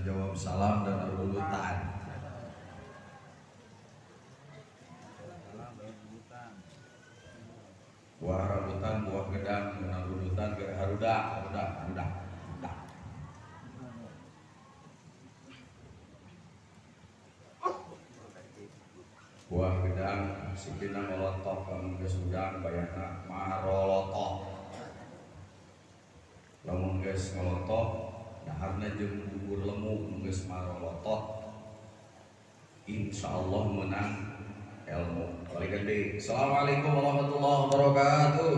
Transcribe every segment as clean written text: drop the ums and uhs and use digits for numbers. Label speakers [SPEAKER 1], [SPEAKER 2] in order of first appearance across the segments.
[SPEAKER 1] jawab salam dan urutan. Buah rambutan, buah gedang, dan urutan ke haruda. Buah gedang, sikina molotok, kamu kesudang, bayana marolotok. Lamun geus ngolotok, daharna jeung bubur lemu geus marolotok. Insyaallah menang ilmu. Balikan deui. Assalamualaikum warahmatullahi wabarakatuh.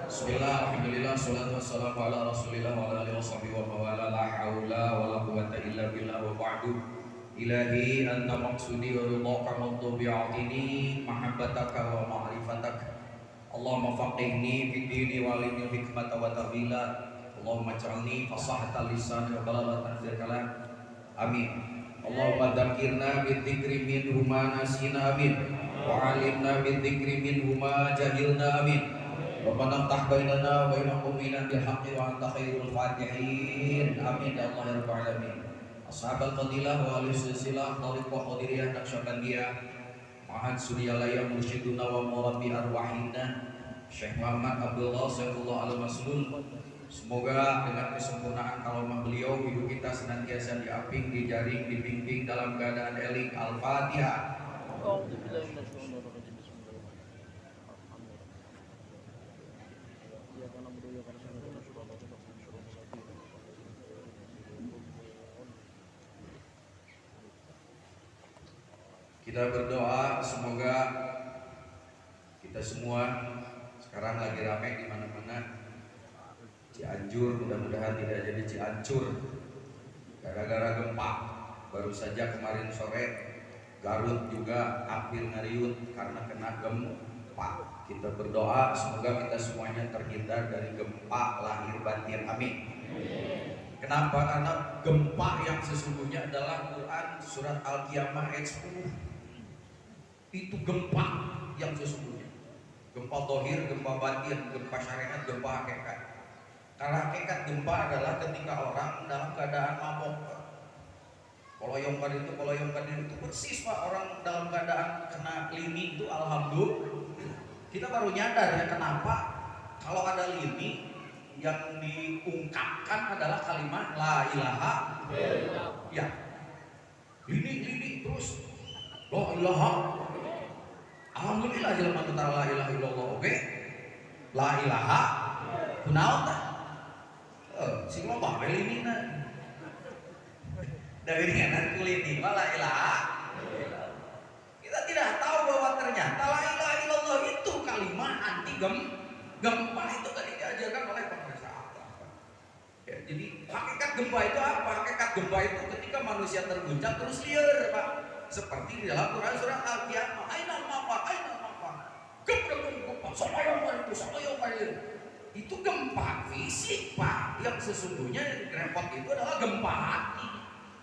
[SPEAKER 1] Bismillah, alhamdulillah, salatu wassalamu ala rasulillah wa ala alihi washabihi wa mawala. La haula wa la quwwata illa billah wa ba'du. Ilahi anta maqsudi wa ridhaka matlubi atini mahabbataka wa ma'rifataka. Allahumma faqihni fid dini wa alimni hikmata wa ta'wila. Allahumma ij'alni fasahatan lisan wa balaghatan fil kalam. Amin. Allahumma dzakirna bidzikri minhu ma nasina amin. Wa 'allimna bidzikri minhu ma jahilna amin. Rabbana ftah bainana wa baina qaumina bil haqqi wa anta khairul fatihin. Amin ya Allah ya rabbal alamin. Ashabal fadilah wa ahli silsilah tariq wa qadiriyah Naqsyabandiyah Ma'had Suryalaya mursyiduna wa murabbi arwahina Syekh Muhammad Abdullah Saifullah Al-Maslul. Semoga dengan kesempurnaan kalamah beliau hidup kita senantiasa diaping, dijaring, dibimbing dalam keadaan eling. Al-Fatihah. Kita berdoa semoga kita semua sekarang lagi ramai di mana-mana. Cianjur mudah-mudahan tidak jadi Ciancur gara-gara gempa. Baru saja kemarin sore Garut juga hampir ngariut karena kena gempa. Kita berdoa semoga kita semuanya terhindar dari gempa lahir batin. Amin. Kenapa? Karena gempa yang sesungguhnya adalah Quran surat Al-Qiyamah ayat 10. Itu gempa yang sesungguhnya. Gempa dohir, gempa batin, gempa syariat, gempa hakikat. Karena hakikat gempa adalah ketika orang dalam keadaan mabok. Koloyongkan itu persis Pak, orang dalam keadaan kena lini itu alhamdulillah. Kita baru nyadar ya kenapa kalau ada lini yang diungkapkan adalah kalimat la ilaha illallah. Ya. Lini terus la ilaha. Alhamdulillah jelema teu la ilaha illallah oge. La ilaha kunaon tah? Sing loba we linina. Dari ngaran kulini la ilaha. Kita tidak tahu bahwa ternyata la ilaha illallah itu kalimat anti gempa itu tadi diajarkan oleh Profesor Atta. Ya, jadi hakikat gempa itu apa? Hakikat gempa itu ketika manusia terguncang terus liar, Pak. Seperti di dalam Quran surat Al-Qiyamah, ainal mafa. Gempa, sokoyong. Itu gempa fisik, Pak. Yang sesungguhnya repot itu adalah gempa hati.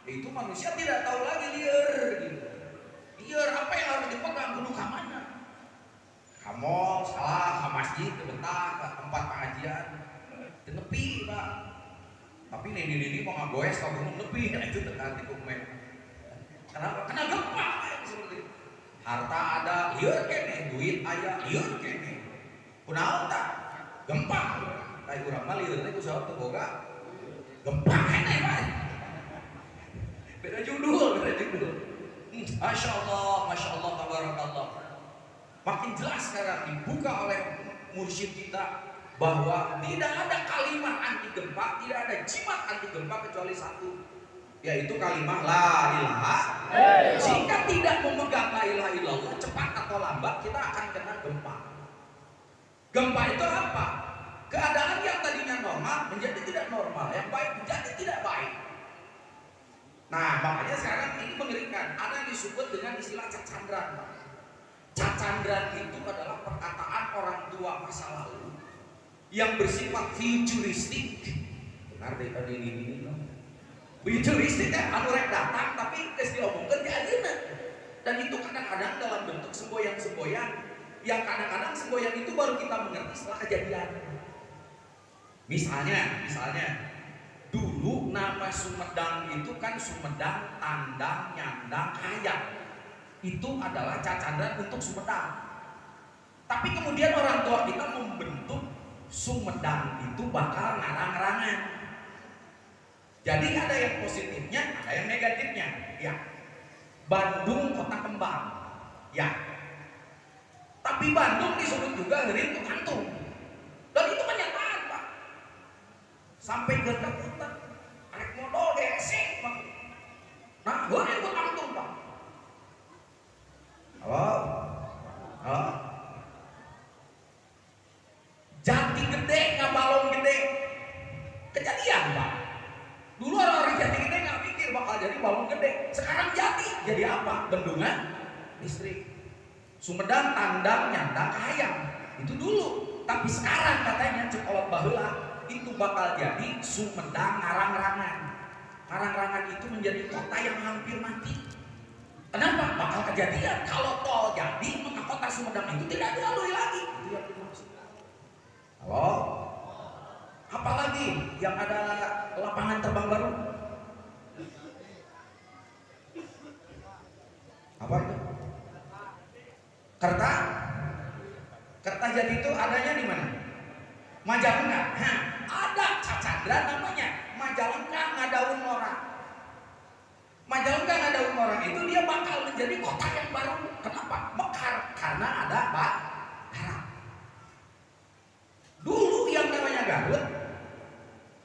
[SPEAKER 1] Itu manusia tidak tahu lagi liar gitu. Liar apa yang harus dipegang kudu ka mana? Ka mall, salah, ka masjid, ke betah, ke tempat pengajian. Teu nepi, Pak. Tapi nini mau ngagoes ka gunung nepi, itu tekan di kumen. Kenapa? Kena gempa seperti itu. Harta ada, liar kene, duit aya, liar kene. Kunaon tah? Gempa. Kayak urang mah liar teh kusaha teu boga. Gempa kene, Pak. Beda judul. Masya Allah, tabarakallah. Makin jelas sekarang dibuka oleh mursyid kita bahwa tidak ada kalimat anti gempa, tidak ada jimat anti gempa kecuali satu, yaitu kalimat la ilaha. Jika tidak memegang la ilaha illallah, cepat atau lambat kita akan kena gempa. Gempa itu apa? Keadaan yang tadinya normal menjadi tidak normal, yang baik menjadi tidak baik. Nah, makanya sekarang ini mengerikan. Ada yang disebut dengan istilah cacandran. Cacandran itu adalah perkataan orang tua masa lalu yang bersifat futuristik. Benar deh tadi ini. Futuristik ya, anu rek datang tapi geus diomongkeun di ayeuna. Dan itu kadang-kadang dalam bentuk semboyan-semboyan yang kadang-kadang semboyan itu baru kita mengerti setelah kejadian. Misalnya Dulu nama Sumedang itu kan Sumedang, Tandang, Nyandang, Hayang. Itu adalah cacandra untuk Sumedang. Tapi kemudian orang tua kita membentuk Sumedang itu bakal ngarang-ngerangan. Jadi ada yang positifnya, ada yang negatifnya. Ya, Bandung kota kembang. Ya, tapi Bandung disebut juga ngeri untuk kantung. Dan itu kenyataan, Pak. Sampai gertak-gertak, naik modal gesek, Pak. Nah, gue ikut kantung, Pak. Halo? Halo? Jati gede, Ngabalong gede. Kejadian, Pak. Dulu orang-orang Jati gede nggak pikir bakal jadi balong gede. Sekarang Jati jadi apa? Bendungan listrik. Sumedang, Tandang, Nyandang, Hayang. Itu dulu. Tapi sekarang katanya Cekolot Baheula itu bakal jadi Sumedang Ngarang-Rangan. Ngarang-Rangan itu menjadi kota yang hampir mati. Kenapa? Bakal kejadian kalau tol jadi maka kota Sumedang itu tidak dilalui lagi. Itu yang dimaksud. Halo? Apalagi yang ada lapangan terbang baru? Apa itu? Kertajati itu adanya di mana? Majalengka. Nah, ada cacandra namanya Majalengka Ngadaun Orang. Majalengka Ngadaun Orang itu dia bakal menjadi kota yang baru. Kenapa? Mekar karena ada Pak Arab. Dulu yang namanya Garut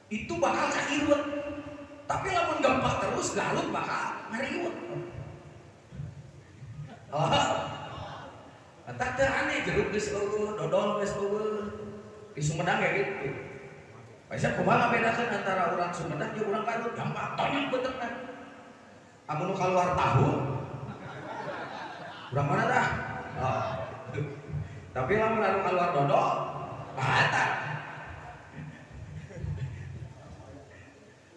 [SPEAKER 1] itu bakal kairut. Tapi lamun gempa terus Garut bakal ngariut. Tak aneh jeruk geus eueuh, dodol geus eueuh. Di Sumedang kayak gitu. Bisa kumaha bedakeun antara orang Sumedang jeung urang Garut? Gampang, tonyok beuteunan. Amun keluar tahu, urang mana dah? Oh. Tapi lamun anu keluar dodol, bahatar.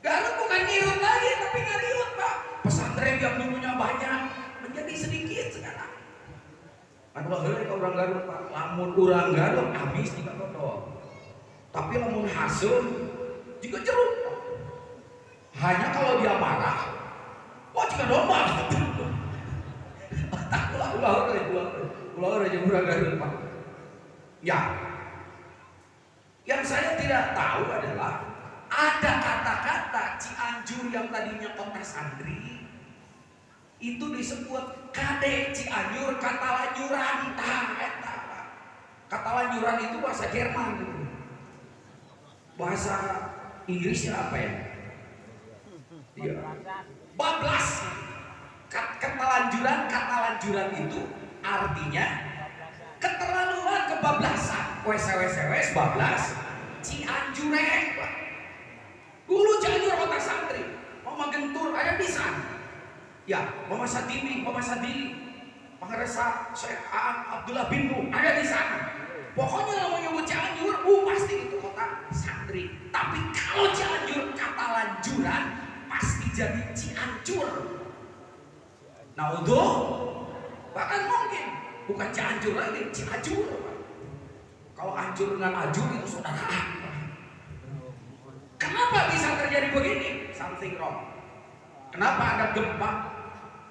[SPEAKER 1] Garut bukan ngirut lagi, tapi ngariut, Pak. Pesantren yang dulunya banyak menjadi sedikit sekarang. Kalau heula ka urang Garut, Pak, lamun urang Garut habis juga dodol. Tapi lamun hasum juga jeruk. Hanya kalau dia marah, oh jika domba. Tak ulah jeung urang Garut, Pak. Ya. Yang saya tidak tahu adalah ada kata-kata Cianjur yang tadinya kota santri itu disebut Kade Cianjur Katalanjuran. Katalanjuran itu bahasa Jerman gitu. Bahasa Inggrisnya apa ya? Iya. Bablas. Katalanjuran itu artinya keterlaluan, kebablasan. Wes bablas Cianjurek. Dulu Cianjur kota santri. Mama Gentur ada di sana. Ya, Mama Sadili, Pangaresa Syekh Abdullah bin Nu ada di sana. Pokoknya kalau nyebut Cianjur, pasti itu kota santri. Tapi kalau Cianjur Katalanjuran, pasti jadi Cianjur. Nah, udah, bahkan mungkin bukan Cianjur lagi, Cianjur. Kalau anjur dengan ajur itu saudaraan. Kenapa bisa terjadi begini? Something wrong. Kenapa ada gempa?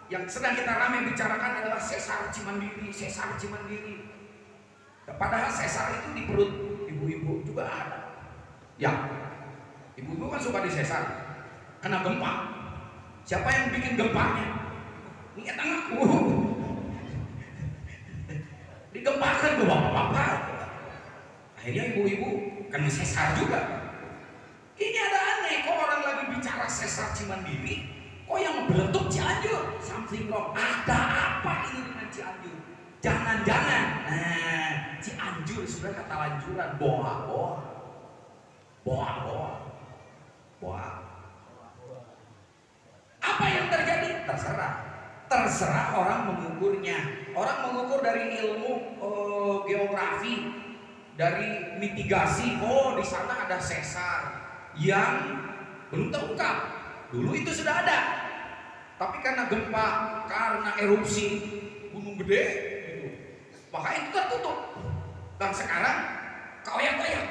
[SPEAKER 1] Yang sedang kita ramai bicarakan adalah sesar Cimandiri. Padahal sesar itu di perut ibu-ibu juga ada. Ya, ibu-ibu kan suka disesar. Kena gempa. Siapa yang bikin gempanya? Ini anakku. Digempakan ke bapak-bapak. Akhirnya ibu-ibu kena sesar juga. Ini ada aneh, kok orang lagi bicara sesar Cimandiri, kok yang meletup Cianjur? Something wrong. Ada apa ini dengan Cianjur? Jangan-jangan, Cianjur sudah Katalanjuran, boa. Apa yang terjadi? Terserah orang mengukurnya. Orang mengukur dari ilmu geografi, dari mitigasi. Oh, di sana ada sesar yang belum terungkap. Dulu itu sudah ada, tapi karena gempa, karena erupsi gunung gede, maka itu tertutup. Dan sekarang goyang-goyang.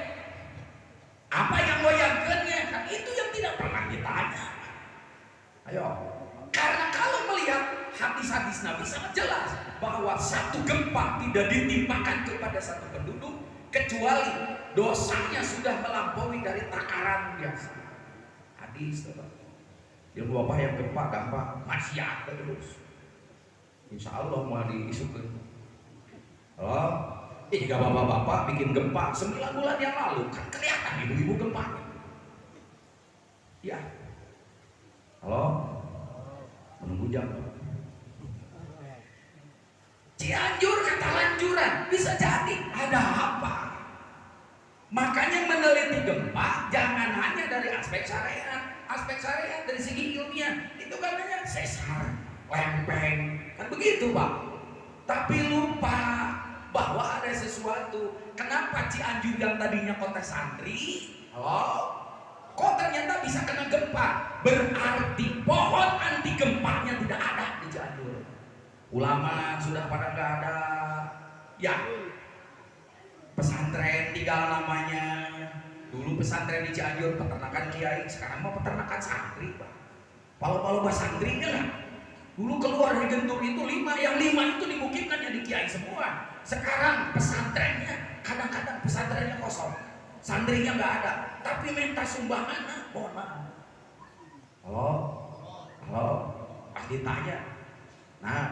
[SPEAKER 1] Apa yang goyangkannya? Kan itu yang tidak bahwa satu gempa tidak ditimpakan kepada satu penduduk kecuali dosanya sudah melampaui dari takaran biasa. Hadis teman. Yang bapak yang gempa gampang masih ada terus. Insya Allah mau diisukan. Oh, jika bapak-bapak bikin gempa 9 bulan yang lalu kan kelihatan ibu-ibu gempanya. Ya. Halo. Menunggu jam. Cianjur kata lanjuran bisa jadi ada apa? Makanya meneliti gempa jangan hanya dari aspek syariat dari segi ilmiah itu kan hanya sesar, lempeng, kan begitu Pak. Tapi lupa bahwa ada sesuatu. Kenapa Cianjur yang tadinya kota santri, kok ternyata bisa kena gempa? Berarti pohon anti gempanya tidak ada di Cianjur. Ulama sudah pada nggak ada, ya. Pesantren tinggal namanya. Dulu pesantren di Cianjur peternakan kiai, sekarang mau peternakan santri, Pak. Palu-palu santrinya lah. Dulu keluar dari Gentur itu 5, yang 5 itu dimukimkan jadi kiai semua. Sekarang pesantrennya, kadang-kadang pesantrennya kosong, santrinya nggak ada, tapi minta sumbangan, mohon maaf. Halo, pas ditanya, nah,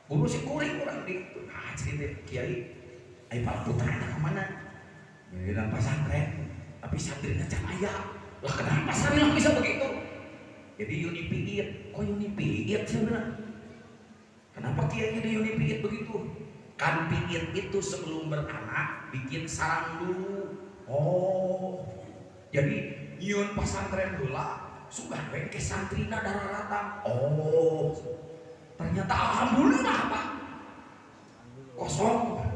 [SPEAKER 1] buru si kuring kurang di, nah cerita kiai. Ayo Pak Putra kemana? Ya dalam pesantren, tapi santrinya can aya. Lah kenapa sarilah bisa begitu? Jadi Yuni Piit, kok Yuni Piit sih benar? Kenapa kiainya di Yuni Piit begitu? Kan Piit itu sebelum beranak bikin sarang dulu. Oh, jadi nyieun pesantren heula, sudah bengke santrina dararatan. Oh, ternyata alhamdulillah Pak, kosong.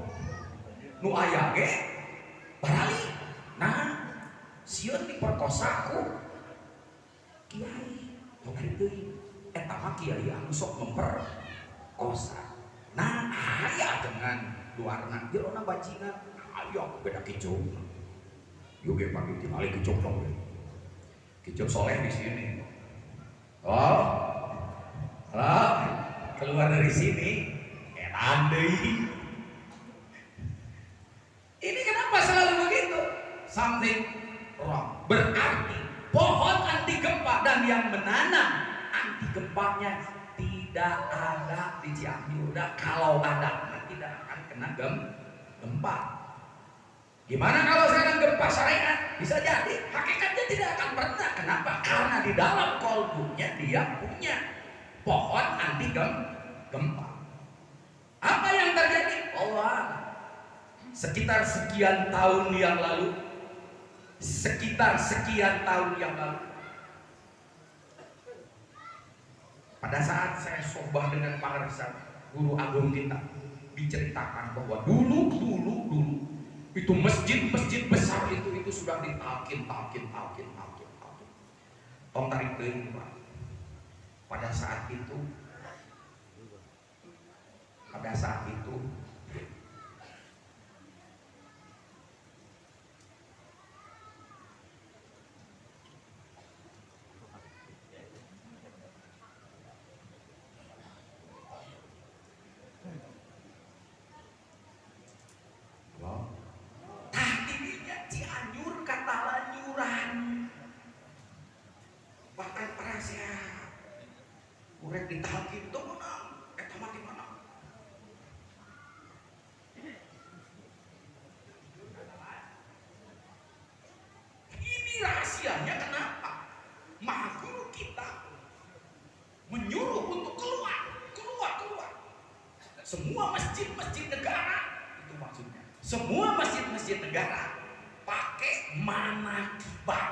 [SPEAKER 1] Nu aya ge barali. Nah, sieun diperkosaku kiai. Tong deui eta mah kiai anu sok memperkosa. Nah, aya dengan luarna jerona bajingan. Ayo beda kicau. Yo ge pagi tinggal kicau dong. Kicau soleh di sini. Oh. Halo. Keluar dari sini edan deui. Ini kenapa selalu begitu? Something wrong. Berarti pohon anti gempa dan yang menanam anti gempanya tidak ada di Cianjur. Kalau ada, tidak akan kena gempa. Gimana kalau sekarang gempa syariat? Bisa jadi. Hakikatnya tidak akan pernah. Kenapa? Karena di dalam kolbunya dia punya pohon anti gempa. Apa yang terjadi? Allah. Sekitar sekian tahun yang lalu, pada saat saya sobah dengan Pak Rizal, guru agung kita, diceritakan bahwa dulu itu masjid besar itu sudah ditalkin. Tong tarik deui Pak. Pada saat itu Cianjur kata lanjuran. Bahkan parasnya urek ditalkin tuh menang. Eta mati mana? Ini rahasianya kenapa? Maha guru kita menyuruh untuk keluar. Semua masjid negara, itu maksudnya. Semua masjid negara pakai manakiban.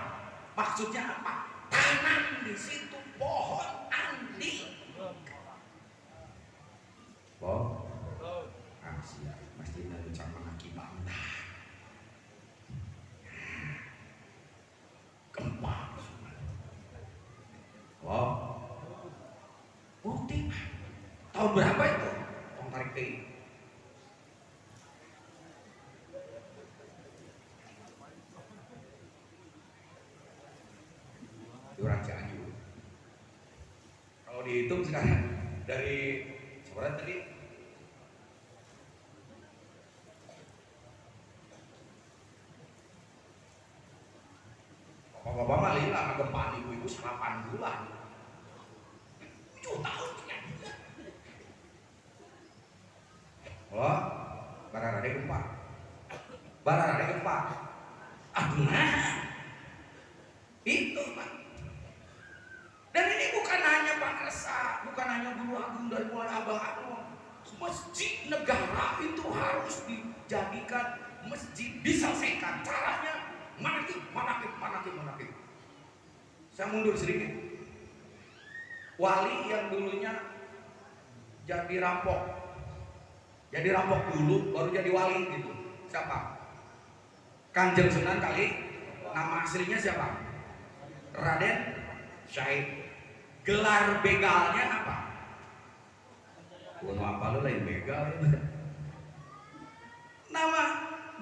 [SPEAKER 1] Maksudnya apa? Tanam di situ pohon anti. Masjid dari manakiban. Gempa. Bukti. Tahun berapa itu? Tong tarik deui. Orang Cianjur. Kalau dihitung sekarang dari Orang tadi bapak-bapak mah lila ngegempaan ibu-ibu 8 bulan 7 tahun punya. Oh, barang ada gempa. Barang ada gempa. Aduh nah. Itu Pak. Dan ini bukan hanya Pak Resa, bukan hanya Guru Agung dari mulai Abah Anwar. Masjid negara itu harus dijadikan masjid, diselesaikan. Caranya manakib. Saya mundur sedikit. Wali yang dulunya jadi rampok dulu baru jadi wali gitu. Siapa? Kanjeng Sunan kali. Nama aslinya siapa? Raden Syahid. Gelar begalnya apa? Apa lu lain begal?